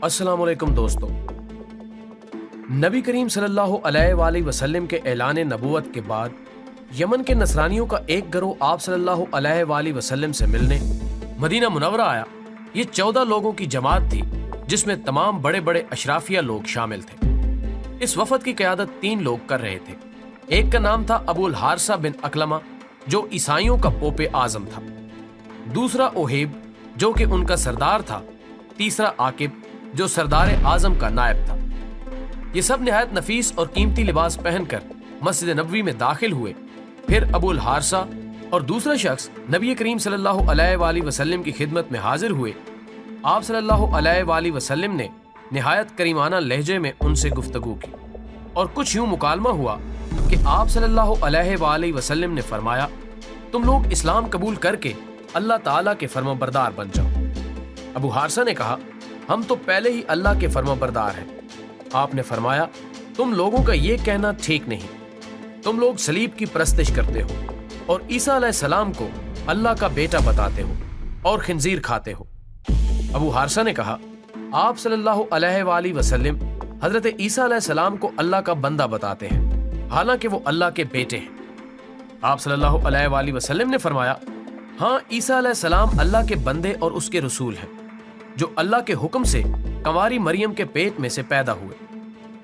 अस्सलाम वालेकुम दोस्तों। नबी करीम सल्लल्लाहु अलैहि वसल्लम के ऐलान नबूवत के बाद यमन के नसरानियों का एक गिरोह आप सल्लल्लाहु अलैहि वसल्लम से मिलने मदीना मुनव्वरा आया। ये 14 लोगों की जमात थी जिसमें तमाम बड़े बड़े अशराफिया लोग शामिल थे। इस वफद की क़यादत 3 लोग कर रहे थे। एक का नाम था अबुल हारसा बिन अकलमा जो ईसाइयों का पोपे आजम था, दूसरा ओहेब जो कि उनका सरदार था, तीसरा आकिब जो सरदार आजम का नायब था। ये सब निहायत नफीस और कीमती लिबास पहनकर मस्जिद नबवी में दाखिल हुए। फिर अबुल हारसा और दूसरा शख्स नबी करीम सल्लल्लाहु अलैहि वसल्लम की खिदमत में हाजिर हुए। आप सल्लल्लाहु अलैहि वसल्लम ने निहायत करीमाना लहजे में उनसे गुफ्तगू की और कुछ यूं मुकालमा हुआ कि आप सल्लल्लाहु अलैहि वसल्लम ने फरमाया, तुम लोग इस्लाम कबूल करके अल्लाह ताला के फरमाबरदार बन जाओ। अबू हारसा ने कहा, हम तो पहले ही अल्लाह के फरमाबरदार हैं। आपने फरमाया, तुम लोगों का ये कहना ठीक नहीं। तुम लोग सलीब की परस्तिश करते हो और ईसा अलैहिस्सलाम को अल्लाह का बेटा बताते हो और खिंजीर खाते हो। अबू हारसा ने कहा, आप सल्लल्लाहु अलैहि वसल्लम हजरत ईसा अलैहिस्सलाम को अल्लाह का बंदा बताते हैं, हालांकि वो अल्लाह के बेटे हैं। आप सल्लल्लाहु अलैहि वसल्लम ने फरमाया, हाँ, ईसा अलैहिस्सलाम अल्लाह के बंदे और उसके रसूल हैं जो अल्लाह के हुक्म से कंवारी मरियम के पेट में से पैदा हुए।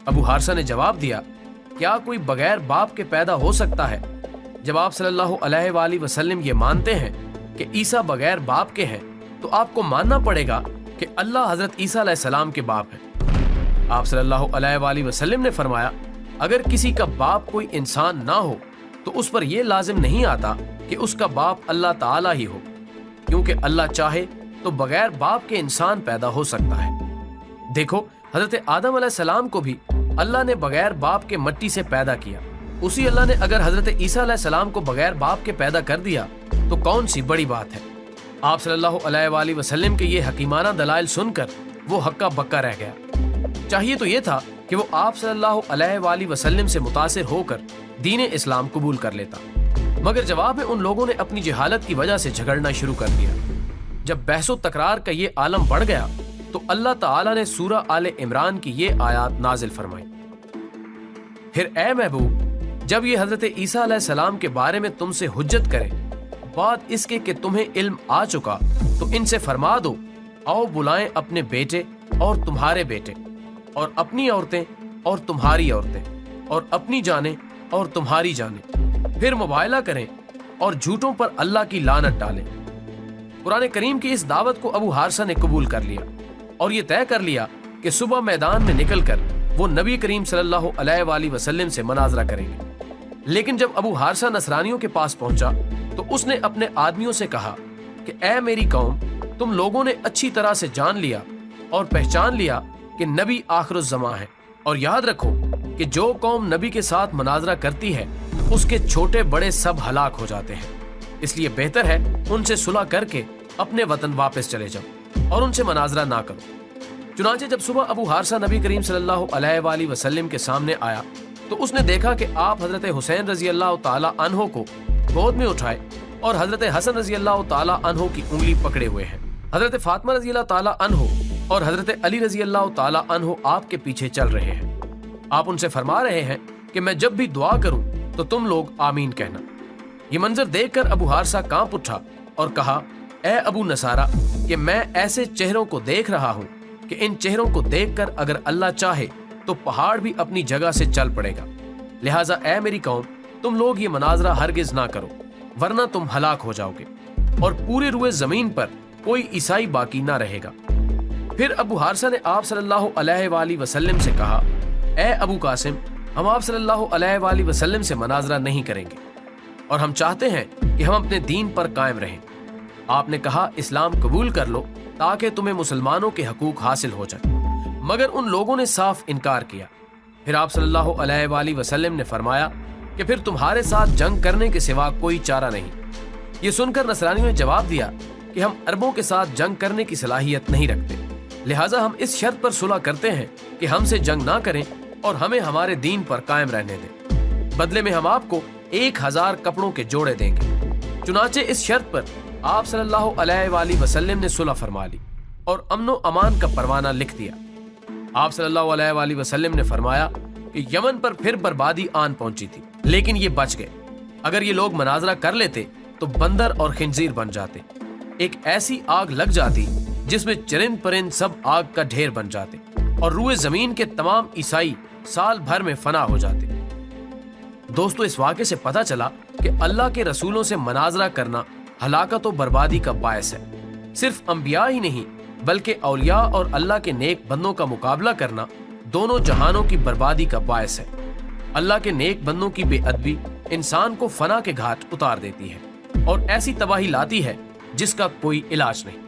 अबू हारसा ने जवाब दिया, क्या कोई बगैर बाप के पैदा हो सकता है? जब आप सल्लल्लाहु अलैहि वसल्लम ये मानते हैं कि ईसा बगैर बाप के हैं, तो आपको मानना पड़ेगा कि अल्लाह हजरत ईसा अलैहिस्सलाम के बाप है। आप सल्लल्लाहु अलैहि वसल्लम ने फरमाया, अगर किसी का बाप कोई इंसान ना हो तो उस पर यह लाजिम नहीं आता कि उसका बाप अल्लाह ताला ही हो, क्योंकि अल्लाह चाहे तो बगैर बाप के इंसान पैदा हो सकता है। देखो, हजरत आदम अलैहिस्सलाम को भी अल्लाह ने बगैर बाप के मट्टी से पैदा किया। उसी अल्लाह ने अगर हजरत ईसा अलैहिस्सलाम को बगैर बाप के पैदा कर दिया तो कौन सी बड़ी बात है। आप सल्लल्लाहु अलैहि वसल्लम के ये हकीमाना दलाइल सुनकर वो हक्का बक्का रह गया। चाहिए तो ये था कि वो आप सल्लल्लाहु अलैहि वसल्लम से मुतासिर होकर दीन इस्लाम कबूल कर लेता, मगर जवाब में उन लोगों ने अपनी जहालत की वजह से झगड़ना शुरू कर दिया। जब बहसो तकरार का ये आलम बढ़ गया तो अल्लाह ताला ने सूरा आले इमरान की ये आयत नाजिल फरमाई, फिर ए महबूब, जब ये हजरत ईसा अलैहिस्सलाम के बारे में तुमसे हुज्जत करें, बाद इसके कि तुम्हें इल्म आ चुका, तो इनसे फरमा दो, आओ बुलाएं अपने बेटे और तुम्हारे बेटे और अपनी औरतें और तुम्हारी औरतें और अपनी जानें और तुम्हारी जानें, फिर मुबायला करें और झूठों पर अल्लाह की लानत डालें। कुरान करीम की इस दावत को अबू हारसा ने कबूल कर लिया और ये तय कर लिया कि सुबह मैदान में निकलकर वो नबी करीम सल्लल्लाहु अलैहि वसल्लम से मनाजरा करेंगे। लेकिन जब अबू हारसा नसरानियों के पास पहुंचा तो उसने अपने आदमियों से कहा कि ए मेरी कौम, तुम लोगों ने अच्छी तरह से जान लिया और पहचान लिया कि नबी आखिरुज़्ज़मा है, और याद रखो कि जो कौम नबी के साथ मनाजरा करती है उसके छोटे बड़े सब हलाक हो जाते हैं। इसलिए बेहतर है उनसे सुलह करके अपने वतन वापस चले जाओ और उनसे मनाजरा ना करो। चुनांचे जब सुबह अबू हारसा नबी करीम सल्लल्लाहु अलैहि वसल्लम के सामने आया तो उसने देखा कि आप हजरत हुसैन रजी अल्लाह ताला अन्हो को गोद में उठाए और हजरत हसन रजी अल्लाह ताला अन्हो की उंगली पकड़े हुए हैं। हजरत फातिमा रजी अल्लाह ताला अन्हो और हजरत अली रजी अल्लाह ताला अन्हो आपके पीछे चल रहे हैं। आप उनसे फरमा रहे हैं कि मैं जब भी दुआ करूं तो तुम लोग आमीन कहना। ये मंजर देखकर अबू हारसा कांप उठा और कहा, ए अबू नसारा, कि मैं ऐसे चेहरों को देख रहा हूं कि इन चेहरों को देखकर अगर अल्लाह चाहे तो पहाड़ भी अपनी जगह से चल पड़ेगा। लिहाजा ए मेरी कौम, तुम लोग ये मनाजरा हरगिज ना करो, वरना तुम हलाक हो जाओगे और पूरे रुए जमीन पर कोई ईसाई बाकी ना रहेगा। फिर अबू हारसा ने आप सल्लल्लाहु अलैहि वसल्लम से कहा, ए अबू कासिम, हम आप सल्लल्लाहु अलैहि वसल्लम से मनाजरा नहीं करेंगे और हम चाहते हैं कि हम अपने दीन पर कायम रहें। आपने कहा इस्लाम कबूल कर लो ताकि तुम्हें मुसलमानों के हकूक हासिल हो जाए, मगर उन लोगों ने साफ इनकार किया। फिर आप सल्लल्लाहु अलैहि वसल्लम ने फरमाया कि फिर तुम्हारे साथ जंग करने के सिवा कोई चारा नहीं। ये सुनकर नसरानियों ने जवाब दिया कि हम अरबों के साथ जंग करने की सलाहियत नहीं रखते, लिहाजा हम इस शर्त पर सुलह करते हैं कि हमसे जंग ना करें और हमें हमारे दीन पर कायम रहने दें। बदले में हम आपको 1000 कपड़ों के जोड़े देंगे। चुनाचे इस शर्त पर आप सल्लल्लाहु अलैहि वसल्लम ने सुलह फरमा ली और अमनो अमान का परवाना लिख दिया। آپ صلی اللہ علیہ وآلہ وسلم نے فرمایا کہ یمن پر پھر بربادی آن پہنچی تھی، لیکن یہ بچ گئے۔ اگر یہ لوگ مناظرہ کر لیتے تو بندر اور خنزیر بن جاتے، ایک ایسی آگ لگ جاتی جس میں چرند پرند سب آگ کا ڈھیر بن جاتے، اور روئے زمین کے تمام عیسائی سال بھر میں فنا ہو جاتے۔ دوستو، اس واقعے سے پتہ چلا کہ اللہ کے رسولوں سے مناظرہ کرنا ہلاکت و بربادی کا باعث ہے۔ صرف انبیاء ہی نہیں بلکہ اولیاء اور اللہ کے نیک بندوں کا مقابلہ کرنا دونوں جہانوں کی بربادی کا باعث ہے۔ اللہ کے نیک بندوں کی بے ادبی انسان کو فنا کے گھاٹ اتار دیتی ہے اور ایسی تباہی لاتی ہے جس کا کوئی علاج نہیں۔